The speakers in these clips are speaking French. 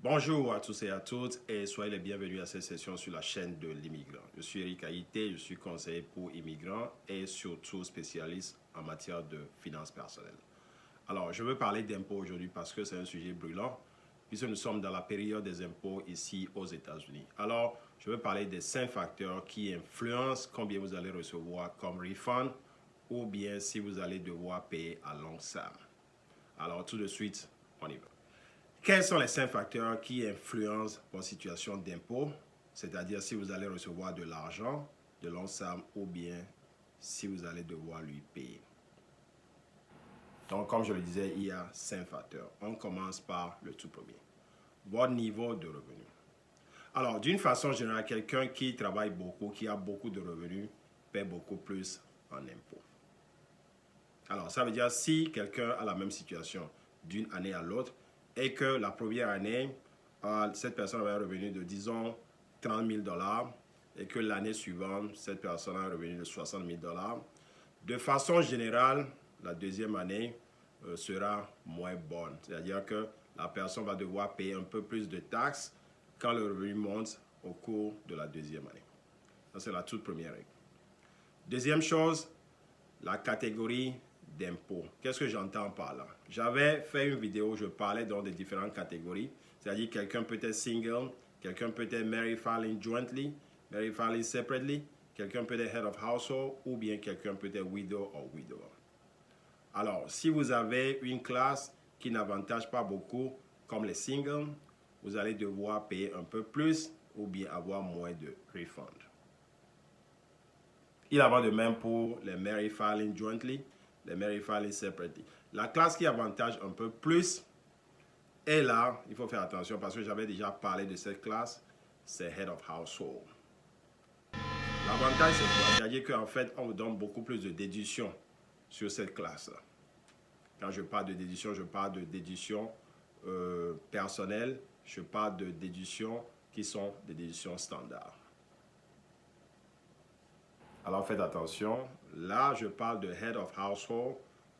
Bonjour à tous et à toutes et soyez les bienvenus à cette session sur la chaîne de l'immigrant. Je suis Eric Haïté, je suis conseiller pour immigrants et surtout spécialiste en matière de finances personnelles. Alors, je veux parler d'impôts aujourd'hui parce que c'est un sujet brûlant puisque nous sommes dans la période des impôts ici aux États-Unis. Alors, je veux parler des 5 facteurs qui influencent combien vous allez recevoir comme refund ou bien si vous allez devoir payer à long terme. Alors, tout de suite, on y va. Quels sont les 5 facteurs qui influencent votre situation d'impôt, c'est-à-dire si vous allez recevoir de l'argent, de long terme ou bien si vous allez devoir lui payer? Donc, comme je le disais, il y a 5 facteurs. On commence par le tout premier. Votre niveau de revenu. Alors, d'une façon générale, quelqu'un qui travaille beaucoup, qui a beaucoup de revenus, paie beaucoup plus en impôts. Alors, ça veut dire si quelqu'un a la même situation d'une année à l'autre et que la première année, cette personne avait un revenu de, disons, 30 000 $ et que l'année suivante, cette personne a un revenu de 60 000 $, de façon générale, la deuxième année sera moins bonne. C'est-à-dire que la personne va devoir payer un peu plus de taxes quand le revenu monte au cours de la deuxième année. Ça, c'est la toute première règle. Deuxième chose, la catégorie d'impôts. Qu'est-ce que j'entends par là? J'avais fait une vidéo où je parlais dans des différentes catégories. C'est-à-dire quelqu'un peut être single, quelqu'un peut être married filing jointly, married filing separately, quelqu'un peut être head of household ou bien quelqu'un peut être widow ou widower. Alors, si vous avez une classe qui n'avantage pas beaucoup, comme les singles, vous allez devoir payer un peu plus ou bien avoir moins de refund. Il en va de même pour les married filing jointly, les married filing separately. La classe qui avantage un peu plus est là, il faut faire attention parce que j'avais déjà parlé de cette classe, c'est head of household. L'avantage c'est quoi? C'est-à-dire qu'en fait, on vous donne beaucoup plus de déductions sur cette classe-là. Quand je parle de déduction, je parle de déduction personnelle, je parle de déductions qui sont des déductions standards. Alors faites attention, là je parle de Head of Household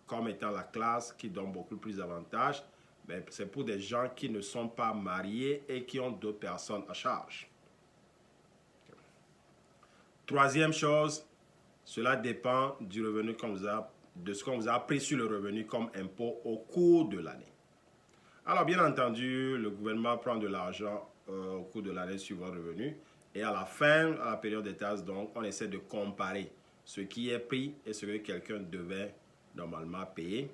comme étant la classe qui donne beaucoup plus d'avantages, mais c'est pour des gens qui ne sont pas mariés et qui ont d'autres personnes à charge. Troisième chose, cela dépend du revenu de ce qu'on vous a pris sur le revenu comme impôt au cours de l'année. Alors bien entendu, le gouvernement prend de l'argent au cours de l'année sur votre revenu. Et à la fin, à la période des taxes, donc, on essaie de comparer ce qui est pris et ce que quelqu'un devait normalement payer.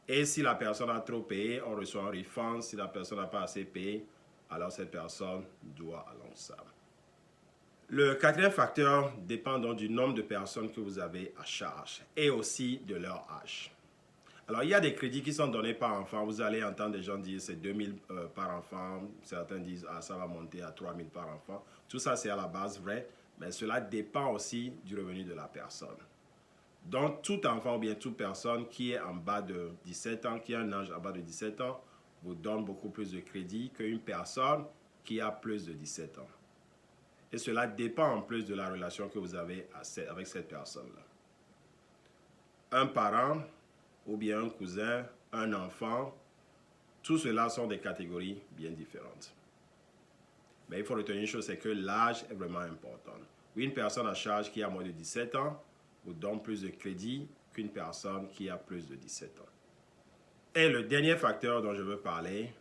Et si la personne a trop payé, on reçoit un refund. Si la personne n'a pas assez payé, alors cette personne doit à l'URSSAF. Le quatrième facteur dépend donc du nombre de personnes que vous avez à charge et aussi de leur âge. Alors, il y a des crédits qui sont donnés par enfant. Vous allez entendre des gens dire c'est 2 000 par enfant. Certains disent ça va monter à 3 000 par enfant. Tout ça, c'est à la base vrai, mais cela dépend aussi du revenu de la personne. Donc, tout enfant ou bien toute personne qui est en bas de 17 ans, qui a un âge en bas de 17 ans, vous donne beaucoup plus de crédit qu'une personne qui a plus de 17 ans. Et cela dépend en plus de la relation que vous avez avec cette personne-là. Un parent ou bien un cousin, un enfant, tout cela sont des catégories bien différentes. Mais il faut retenir une chose, c'est que l'âge est vraiment important. Oui, une personne à charge qui a moins de 17 ans vous donne plus de crédit qu'une personne qui a plus de 17 ans. Et le dernier facteur dont je veux parler,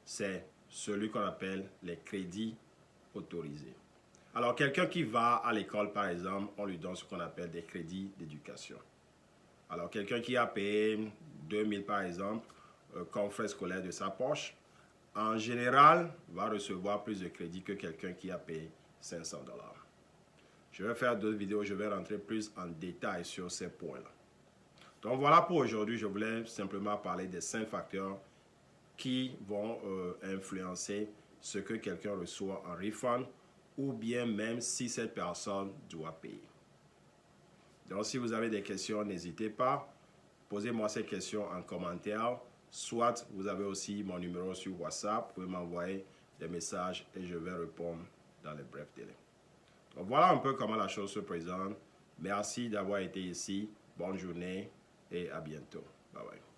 c'est celui qu'on appelle les crédits autorisés. Alors, quelqu'un qui va à l'école, par exemple, on lui donne ce qu'on appelle des crédits d'éducation. Alors, quelqu'un qui a payé 2 000 par exemple, comme frais scolaires de sa poche, en général, va recevoir plus de crédit que quelqu'un qui a payé 500 $. Je vais faire d'autres vidéos, je vais rentrer plus en détail sur ces points-là. Donc voilà pour aujourd'hui, je voulais simplement parler des 5 facteurs qui vont influencer ce que quelqu'un reçoit en refund ou bien même si cette personne doit payer. Donc, si vous avez des questions, n'hésitez pas. Posez-moi ces questions en commentaire. Soit vous avez aussi mon numéro sur WhatsApp. Vous pouvez m'envoyer des messages et je vais répondre dans les brefs délais. Donc, voilà un peu comment la chose se présente. Merci d'avoir été ici. Bonne journée et à bientôt. Bye bye.